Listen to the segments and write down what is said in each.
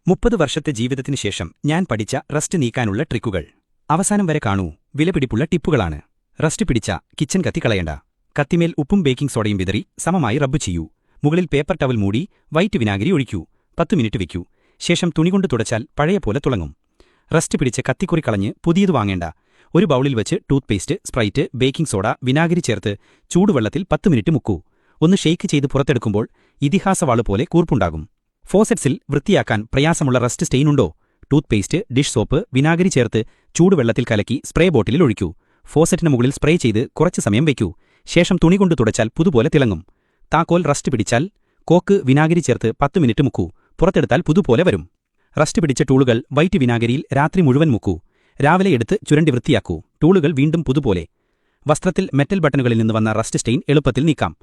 30 വർഷത്തെ ജീവിതത്തിനു ശേഷം ഞാൻ പഠിച്ച റസ്റ്റ് നീക്കാനുള്ള ട്രിക്കുകൾ അവസാനം വരെ കാണൂ. വിലപിടിപ്പുള്ള ടിപ്പുകളാണ്. റസ്റ്റ് പിടിച്ച കിച്ചൻ കത്തി കളയണ്ട. കത്തിമേൽ ഉപ്പും ബേക്കിംഗ് സോഡയും വിതറി സമമായി റബ്ബ് ചെയ്യൂ. മുകളിൽ പേപ്പർ ടവൽ മൂടി വൈറ്റ് വിനാഗിരി ഒഴിക്കൂ. 10 മിനിറ്റ് വയ്ക്കൂ. ശേഷം തുണികൊണ്ട് തുടച്ചാൽ പഴയ പോലെ തിളങ്ങും. റസ്റ്റ് പിടിച്ച് കത്തിക്കുറി കളഞ്ഞ് പുതിയത് വാങ്ങേണ്ട. ഒരു ബൗളിൽ വെച്ച് tooth paste, sprite, baking soda, വിനാഗിരി ചേർത്ത് ചൂടുവെള്ളത്തിൽ 10 മിനിറ്റ് മുക്കൂ. ഒന്ന് ഷെയ്ക്ക് ചെയ്ത് പുറത്തെടുക്കുമ്പോൾ ഇതിഹാസവാള് പോലെ കൂർപ്പുണ്ടാകും. ഫോസെറ്റ്സിൽ വൃത്തിയാക്കാൻ പ്രയാസമുള്ള റസ്റ്റ് സ്റ്റെയിനുണ്ടോ? ടൂത്ത് പേസ്റ്റ്, ഡിഷ് സോപ്പ്, വിനാഗിരി ചേർത്ത് ചൂടുവെള്ളത്തിൽ കലക്കി സ്പ്രേ ബോട്ടിലിൽ ഒഴിക്കൂ. ഫോസെറ്റിന് മുകളിൽ സ്പ്രേ ചെയ്ത് കുറച്ച് സമയം വയ്ക്കൂ. ശേഷം തുണികൊണ്ട് തുടച്ചാൽ പുതുപോലെ തിളങ്ങും. താക്കോൽ റസ്റ്റ് പിടിച്ചാൽ കോക്ക് വിനാഗിരി ചേർത്ത് 10 മിനിറ്റ് മുക്കൂ. പുറത്തെടുത്താൽ പുതുപോലെ വരും. റസ്റ്റ് പിടിച്ച ടൂളുകൾ വൈറ്റ് വിനാഗിരിയിൽ രാത്രി മുഴുവൻ മുക്കൂ. രാവിലെ എടുത്ത് ചുരണ്ടി വൃത്തിയാക്കൂ. ടൂളുകൾ വീണ്ടും പുതുപോലെ. വസ്ത്രത്തിൽ മെറ്റൽ ബട്ടണുകളിൽ നിന്ന് വന്ന റസ്റ്റ് സ്റ്റെയിൻ എളുപ്പത്തിൽ നീക്കാം.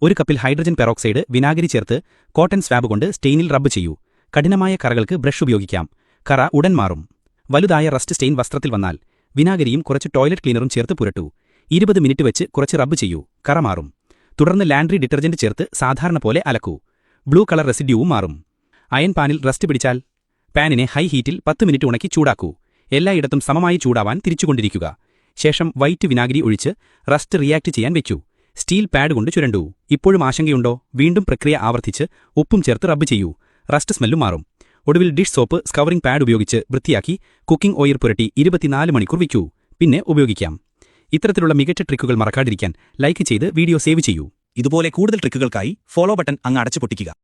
1 കപ്പിൽ ഹൈഡ്രജൻ പെറോക്സൈഡ് വിനാഗിരി ചേർത്ത് കോട്ടൺ സ്വാബ് കൊണ്ട് സ്റ്റെയിനിൽ റബ്ബ് ചെയ്യൂ. കഠിനമായ കറകൾക്ക് ബ്രഷ് ഉപയോഗിക്കാം. കറ ഉടൻ മാറും. വലുതായ റസ്റ്റ് സ്റ്റെയിൻ വസ്ത്രത്തിൽ വന്നാൽ വിനാഗിരിയും കുറച്ച് ടോയ്ലറ്റ് ക്ലീനറും ചേർത്ത് പുരട്ടൂ. 20 മിനിറ്റ് വെച്ച് കുറച്ച് റബ്ബ് ചെയ്യൂ. കറ മാറും. തുടർന്ന് ലാൻഡ്രി ഡിറ്റർജന്റ് ചേർത്ത് സാധാരണ പോലെ അലക്കൂ. ബ്ലൂ കളർ റെസിഡ്യൂവും മാറും. അയൺ പാനിൽ റസ്റ്റ് പിടിച്ചാൽ പാനിനെ ഹൈ ഹീറ്റിൽ 10 മിനിറ്റ് ഉണക്കി ചൂടാക്കൂ. എല്ലായിടത്തും സമമായി ചൂടാവാൻ തിരിച്ചുകൊണ്ടിരിക്കുക. ശേഷം വൈറ്റ് വിനാഗിരി ഒഴിച്ച് റസ്റ്റ് റിയാക്ട് ചെയ്യാൻ വെക്കൂ. സ്റ്റീൽ പാഡ് കൊണ്ട് ചുരണ്ടൂ. ഇപ്പോഴും ആശങ്കയുണ്ടോ? വീണ്ടും പ്രക്രിയ ആവർത്തിച്ച് ഉപ്പും ചേർത്ത് റബ്ബ് ചെയ്യൂ. റസ്റ്റ് സ്മെല്ലും മാറും. ഒടുവിൽ ഡിഷ് സോപ്പ് സ്കവറിംഗ് പാഡ് ഉപയോഗിച്ച് വൃത്തിയാക്കി കുക്കിംഗ് ഓയിൽ പുരട്ടി 24 മണിക്കൂർ വയ്ക്കൂ. പിന്നെ ഉപയോഗിക്കാം. ഇത്തരത്തിലുള്ള മികച്ച ട്രിക്കുകൾ മറക്കാതിരിക്കാൻ ലൈക്ക് ചെയ്ത് വീഡിയോ സേവ് ചെയ്യൂ. ഇതുപോലെ കൂടുതൽ ട്രിക്കുകൾക്കായി ഫോളോ ബട്ടൺ അങ്ങ് അടച്ചു പൊട്ടിക്കുക.